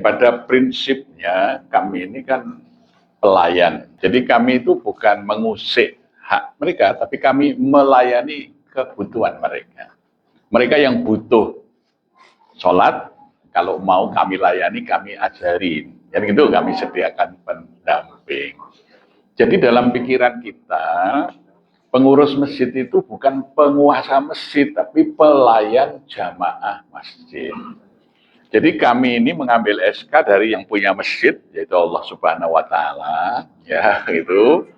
pada prinsipnya kami ini kan pelayan. Jadi kami itu bukan mengusik hak mereka, tapi kami melayani kebutuhan mereka. Mereka yang butuh sholat, kalau mau kami layani, kami ajarin. Jadi itu kami sediakan pendamping. Jadi dalam pikiran kita, pengurus masjid itu bukan penguasa masjid, tapi pelayan jamaah masjid. Jadi kami ini mengambil SK dari yang punya masjid, yaitu Allah Subhanahu wa Ta'ala, ya itu,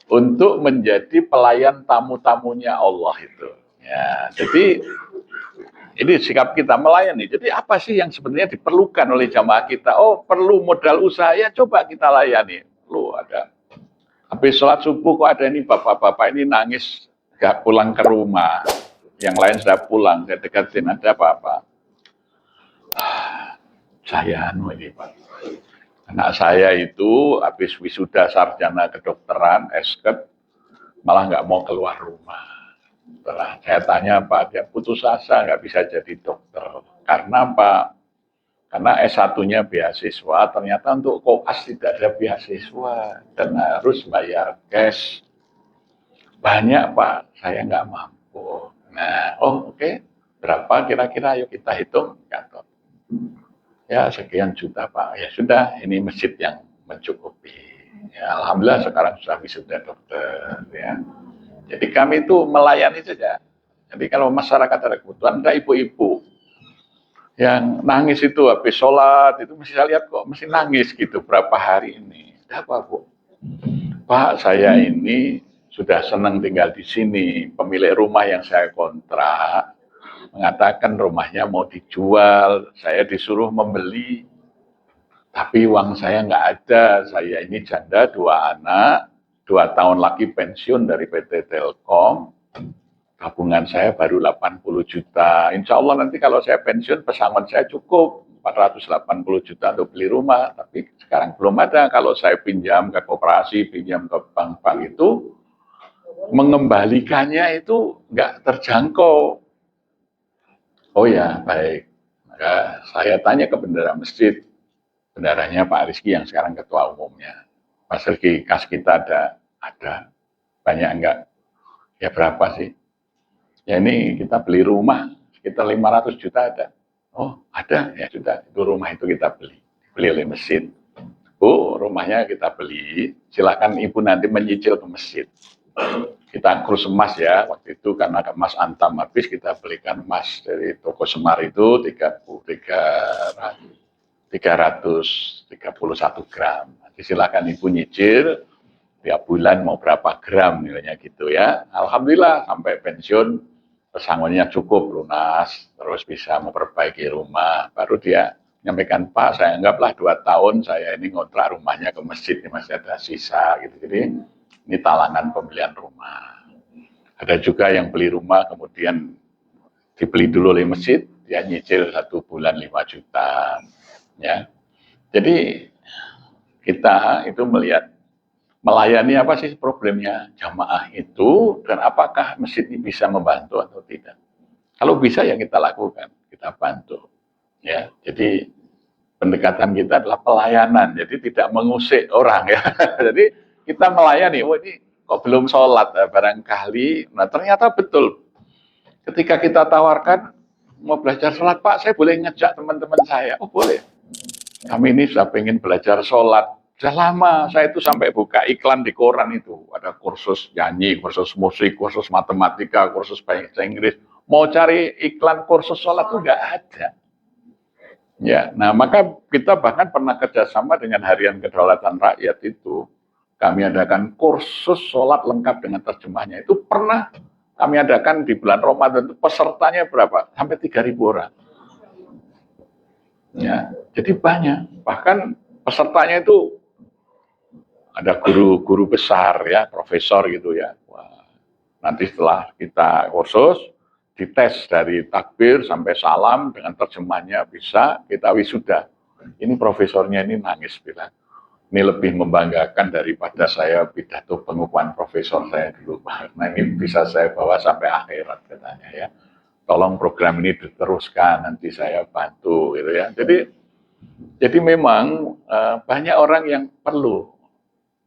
untuk menjadi pelayan tamu-tamunya Allah itu. Ya, jadi ini sikap kita melayani. Jadi apa sih yang sebenarnya diperlukan oleh jamaah kita? Oh, perlu modal usaha, ya coba kita layani. Lu ada. Habis sholat subuh kok ada ini bapak-bapak ini nangis gak pulang ke rumah. Yang lain sudah pulang, saya deketin, ada apa-apa. Saya ini Pak. Anak saya itu habis wisuda sarjana kedokteran, esket, malah nggak mau keluar rumah. Setelah saya tanya Pak, dia putus asa nggak bisa jadi dokter. Karena apa? Karena S1-nya beasiswa, ternyata untuk koas tidak ada beasiswa dan harus bayar cash. Banyak Pak, saya nggak mampu. Nah, oke. Berapa kira-kira? Ayo kita hitung. Kantor. Ya sekian juta Pak, ya sudah ini masjid yang mencukupi. Ya, alhamdulillah sekarang sudah wisuda dokter. Ya. Jadi kami itu melayani saja. Jadi kalau masyarakat ada kebutuhan, ada ibu-ibu yang nangis itu habis sholat itu mesti saya lihat kok mesti nangis gitu berapa hari ini. Ada apa Bu? Pak saya ini sudah senang tinggal di sini. Pemilik rumah yang saya kontrak mengatakan rumahnya mau dijual, saya disuruh membeli, tapi uang saya nggak ada, saya ini janda 2 anak, 2 tahun lagi pensiun dari PT Telkom, tabungan saya baru 80 juta, insya Allah nanti kalau saya pensiun pesangon saya cukup, 480 juta untuk beli rumah, tapi sekarang belum ada, kalau saya pinjam ke koperasi, pinjam ke bank-bank itu, mengembalikannya itu nggak terjangkau. Oh ya, baik. Maka saya tanya ke bendara masjid, bendaranya Pak Rizky yang sekarang ketua umumnya. Pak Rizky, kas kita ada. Banyak enggak? Ya berapa sih? Ya ini kita beli rumah, sekitar 500 juta ada. Oh ada, ya sudah. Itu rumah itu kita beli. Beli oleh masjid. Bu, rumahnya kita beli, silakan ibu nanti menyicil ke masjid. Kita kurus emas ya, waktu itu karena emas antam habis kita belikan emas dari toko Semar itu 331 gram. Nanti silakan ibu nyicil tiap bulan mau berapa gram nilainya gitu ya. Alhamdulillah sampai pensiun pesangonnya cukup lunas, terus bisa memperbaiki rumah. Baru dia nyampaikan Pak, saya anggaplah 2 tahun saya ini ngontrak rumahnya ke masjid, masih ada sisa gitu. Jadi ini talangan pembelian rumah. Ada juga yang beli rumah kemudian dibeli dulu oleh masjid, dia nyicil 1 bulan 5 juta. Ya. Jadi kita itu melihat melayani apa sih problemnya jamaah itu dan apakah masjid ini bisa membantu atau tidak. Kalau bisa ya kita lakukan, kita bantu. Ya, jadi pendekatan kita adalah pelayanan, jadi tidak mengusik orang ya. Jadi kita melayani, oh ini kok belum sholat ya, barangkali. Nah ternyata betul. Ketika kita tawarkan mau belajar sholat, Pak, saya boleh ngejak teman-teman saya. Oh boleh. Kami ini sudah pengen belajar sholat. Sudah lama, saya itu sampai buka iklan di koran itu. Ada kursus nyanyi, kursus musik, kursus matematika, kursus bahasa Inggris. Mau cari iklan kursus sholat itu nggak ada. Ya, nah maka kita bahkan pernah kerjasama dengan Harian Kedaulatan Rakyat itu. Kami adakan kursus sholat lengkap dengan terjemahnya. Itu pernah kami adakan di bulan Ramadan. Pesertanya berapa? Sampai 3.000 orang. Ya, jadi banyak. Bahkan pesertanya itu ada guru-guru besar ya, profesor gitu ya. Wah, nanti setelah kita kursus, dites dari takbir sampai salam dengan terjemahnya bisa kita wisuda. Ini profesornya ini nangis bilang, ini lebih membanggakan daripada saya pidato pengukuhan profesor saya dulu. Nah ini bisa saya bawa sampai akhirat katanya ya. Tolong program ini diteruskan, nanti saya bantu gitu ya. Jadi Jadi memang banyak orang yang perlu,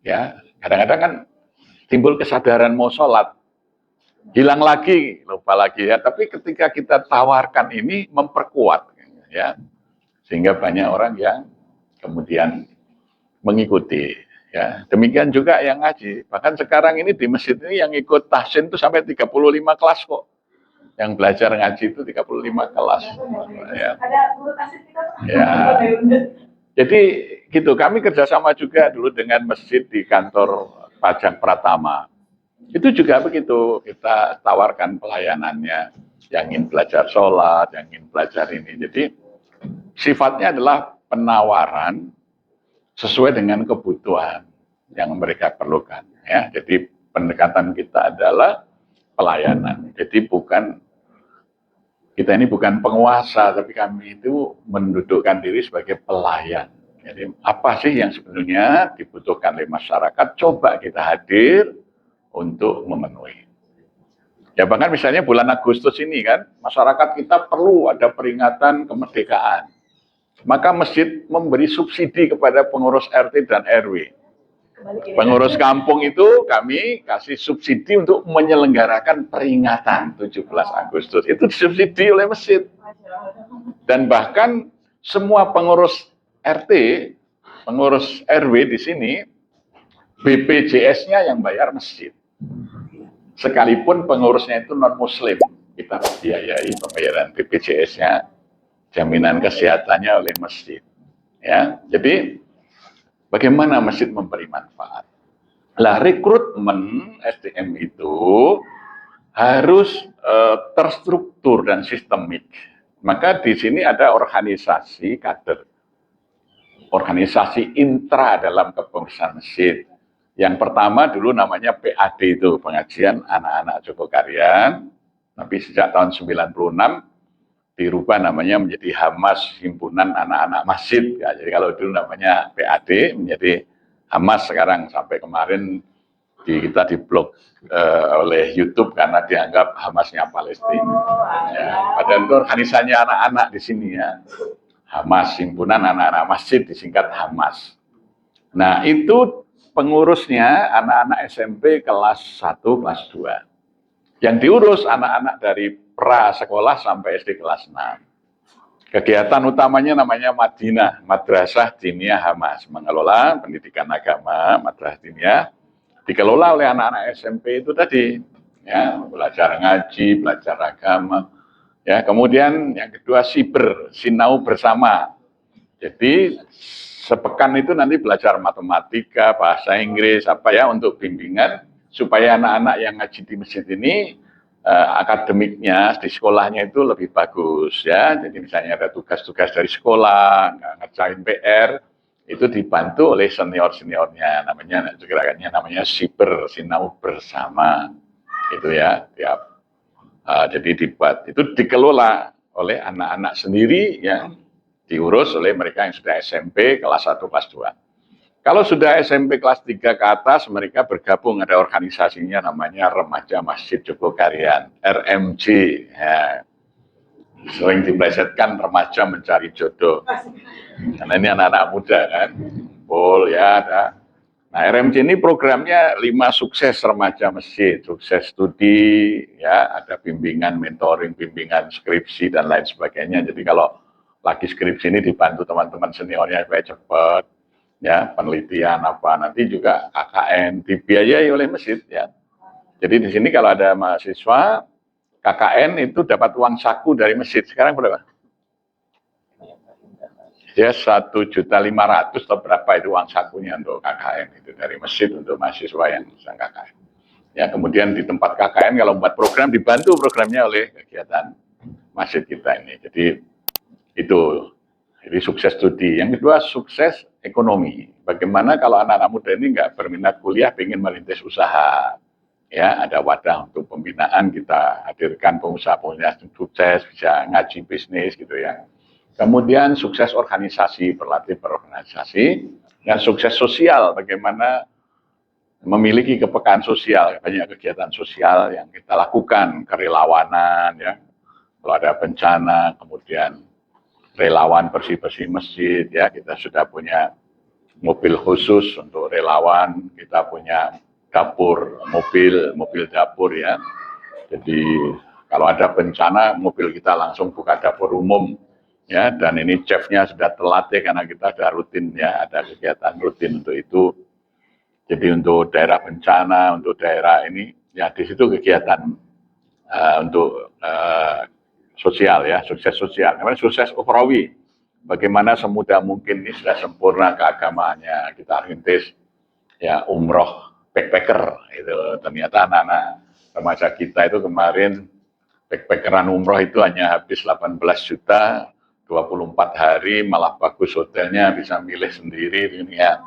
ya. Kadang-kadang kan timbul kesadaran mau sholat, hilang lagi, lupa lagi ya. Tapi ketika kita tawarkan ini memperkuat, ya, sehingga banyak orang yang kemudian mengikuti. Ya, demikian juga yang ngaji. Bahkan sekarang ini di masjid ini yang ikut tahsin itu sampai 35 kelas kok. Yang belajar ngaji itu 35 kelas. Ya. Ya. Jadi gitu, kami kerjasama juga dulu dengan masjid di kantor pajak Pratama. Itu juga begitu, kita tawarkan pelayanannya. Yang ingin belajar sholat, yang ingin belajar ini. Jadi sifatnya adalah penawaran sesuai dengan kebutuhan yang mereka perlukan. Ya, jadi pendekatan kita adalah pelayanan. Jadi kita ini bukan penguasa, tapi kami itu mendudukkan diri sebagai pelayan. Jadi apa sih yang sebenarnya dibutuhkan oleh masyarakat? Coba kita hadir untuk memenuhi. Ya bahkan misalnya bulan Agustus ini kan, masyarakat kita perlu ada peringatan kemerdekaan. Maka masjid memberi subsidi kepada pengurus RT dan RW. Pengurus kampung itu kami kasih subsidi untuk menyelenggarakan peringatan 17 Agustus. Itu disubsidi oleh masjid. Dan bahkan semua pengurus RT, pengurus RW di sini, BPJS-nya yang bayar masjid. Sekalipun pengurusnya itu non-muslim, kita biayai pembayaran BPJS-nya, jaminan kesehatannya oleh masjid. Ya, jadi bagaimana masjid memberi manfaat? Lah rekrutmen SDM itu harus terstruktur dan sistemik. Maka di sini ada organisasi kader, organisasi intra dalam kepengurusan masjid. Yang pertama dulu namanya PAD itu, pengajian anak-anak Jogokarian. Tapi sejak tahun 96 dirubah namanya menjadi Hamas, Himpunan Anak-anak Masjid. Ya, jadi kalau dulu namanya PAD menjadi Hamas sekarang, sampai kemarin kita diblok oleh YouTube karena dianggap Hamasnya Palestina. Ya, padahal itu organisasinya anak-anak di sini ya. Hamas, Himpunan Anak-anak Masjid, disingkat Hamas. Nah itu pengurusnya anak-anak SMP kelas 1, kelas 2. Yang diurus anak-anak dari pra sekolah sampai SD kelas 6. Kegiatan utamanya namanya Madinah, Madrasah Diniyah Hamas, mengelola pendidikan agama, Madrasah Diniyah, dikelola oleh anak-anak SMP itu tadi, ya, belajar ngaji, belajar agama, ya. Kemudian yang kedua siber, sinau bersama. Jadi sepekan itu nanti belajar matematika, bahasa Inggris, apa ya, untuk bimbingan supaya anak-anak yang ngaji di masjid ini akademiknya di sekolahnya itu lebih bagus ya. Jadi misalnya ada tugas-tugas dari sekolah, nggak ngerjain PR, itu dibantu oleh senior-seniornya, namanya gerakannya namanya siber, sinau bersama, itu ya. Jadi dibuat, itu dikelola oleh anak-anak sendiri ya, diurus oleh mereka yang sudah SMP kelas 1, kelas 2. Kalau sudah SMP kelas 3 ke atas, mereka bergabung, ada organisasinya namanya Remaja Masjid Jogokarian, RMJ. Ya. Sering diplesetkan remaja mencari jodoh. Karena ini anak-anak muda kan, full ya ada. Nah RMJ ini programnya 5 sukses remaja masjid, sukses studi, ya ada bimbingan, mentoring, bimbingan skripsi dan lain sebagainya. Jadi kalau lagi skripsi ini dibantu teman-teman seniornya supaya cepat. Ya, penelitian apa, nanti juga KKN dibiayai oleh masjid ya. Jadi di sini kalau ada mahasiswa KKN itu dapat uang saku dari masjid. Sekarang berapa? Ya 1.500.000 atau berapa itu uang sakunya untuk KKN itu dari masjid untuk mahasiswa yang sedang KKN. Ya, kemudian di tempat KKN kalau membuat program dibantu programnya oleh kegiatan masjid kita ini. Jadi itu. Jadi sukses studi. Yang kedua sukses ekonomi. Bagaimana kalau anak-anak muda ini nggak berminat kuliah, ingin merintis usaha. Ya, ada wadah untuk pembinaan, kita hadirkan pengusaha-pengusaha sukses, bisa ngaji bisnis gitu ya. Kemudian sukses organisasi, berlatih berorganisasi. Dan sukses sosial, bagaimana memiliki kepekaan sosial, banyak kegiatan sosial yang kita lakukan, kerelawanan, ya. Kalau ada bencana, kemudian relawan bersih-bersih masjid, ya kita sudah punya mobil khusus untuk relawan, kita punya dapur, mobil dapur ya. Jadi kalau ada bencana, mobil kita langsung buka dapur umum ya. Dan ini chefnya sudah terlatih karena kita ada rutin ya, ada kegiatan rutin untuk itu. Jadi untuk daerah bencana, untuk daerah ini ya di situ kegiatan untuk sosial ya, sukses sosial. Namanya sukses ukhrawi. Bagaimana semudah mungkin ini sudah sempurna keagamaannya kita rintis ya umroh backpacker itu. Ternyata anak-anak remaja kita itu kemarin backpackeran umroh itu hanya habis 18 juta 24 hari, malah bagus hotelnya, bisa milih sendiri ini ya.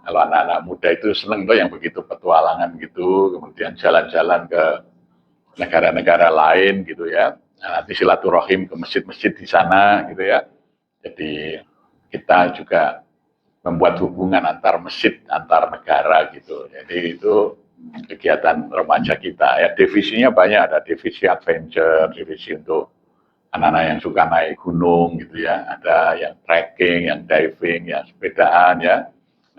Kalau anak-anak muda itu seneng tuh yang begitu petualangan gitu, kemudian jalan-jalan ke negara-negara lain gitu ya. Nah, nanti silaturahim ke masjid-masjid di sana gitu ya. Jadi kita juga membuat hubungan antar masjid, antar negara gitu. Jadi itu kegiatan remaja kita ya. Divisinya banyak, ada divisi adventure, divisi untuk anak-anak yang suka naik gunung gitu ya. Ada yang trekking, yang diving, yang sepedaan ya.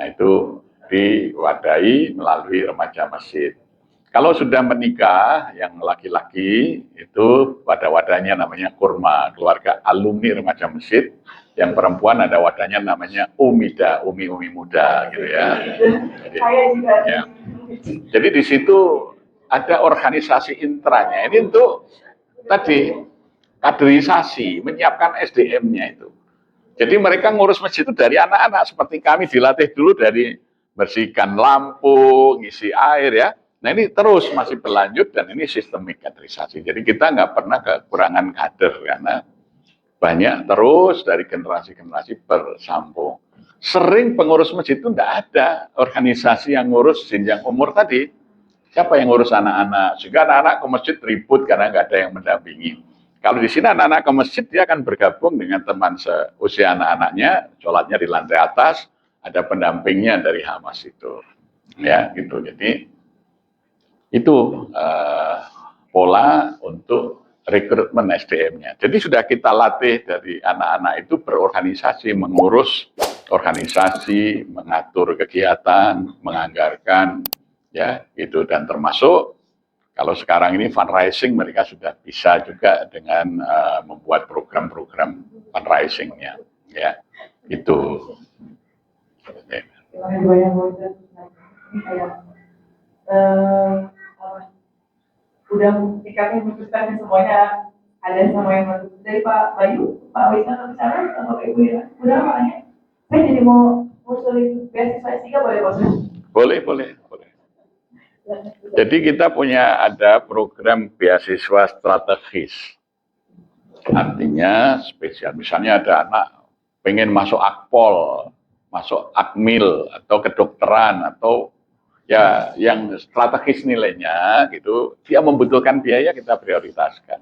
Nah itu diwadahi melalui remaja masjid. Kalau sudah menikah, yang laki-laki itu pada wadahnya namanya kurma, keluarga alumni remaja masjid. Yang perempuan ada wadahnya namanya umida, umi muda, gitu ya. Ya. Jadi di situ ada organisasi intranya. Ini untuk tadi kaderisasi, menyiapkan SDM-nya itu. Jadi mereka ngurus masjid itu dari anak-anak, seperti kami dilatih dulu dari bersihkan lampu, ngisi air ya. Nah ini terus masih berlanjut dan ini sistemik kaderisasi. Jadi kita nggak pernah kekurangan kader karena banyak terus dari generasi-generasi bersambung. Sering pengurus masjid itu nggak ada organisasi yang ngurus jenjang umur tadi. Siapa yang ngurus anak-anak? Sehingga anak-anak ke masjid ribut karena nggak ada yang mendampingi. Kalau di sini anak-anak ke masjid dia akan bergabung dengan teman seusia anak-anaknya, sholatnya di lantai atas, ada pendampingnya dari Hamas itu, ya gitu. Jadi itu pola untuk rekrutmen SDM-nya. Jadi sudah kita latih dari anak-anak itu berorganisasi, mengurus organisasi, mengatur kegiatan, menganggarkan, ya gitu. Dan termasuk kalau sekarang ini fundraising mereka sudah bisa juga dengan membuat program-program fundraising-nya, ya itu. Terima kasih banyak Bu. Ini kayak udah tiketnya memutuskan semuanya ada sama yang dari Pak Bayu, Pak Wisma ke sana, sama Pak Ibu ya. Udah makanya saya jadi mau usulin beasiswa S3 boleh Bos? Boleh. Jadi kita punya ada program beasiswa strategis. Artinya spesial. Misalnya ada anak pengen masuk Akpol, masuk Akmil atau kedokteran atau ya yang strategis nilainya gitu, dia membutuhkan biaya kita prioritaskan.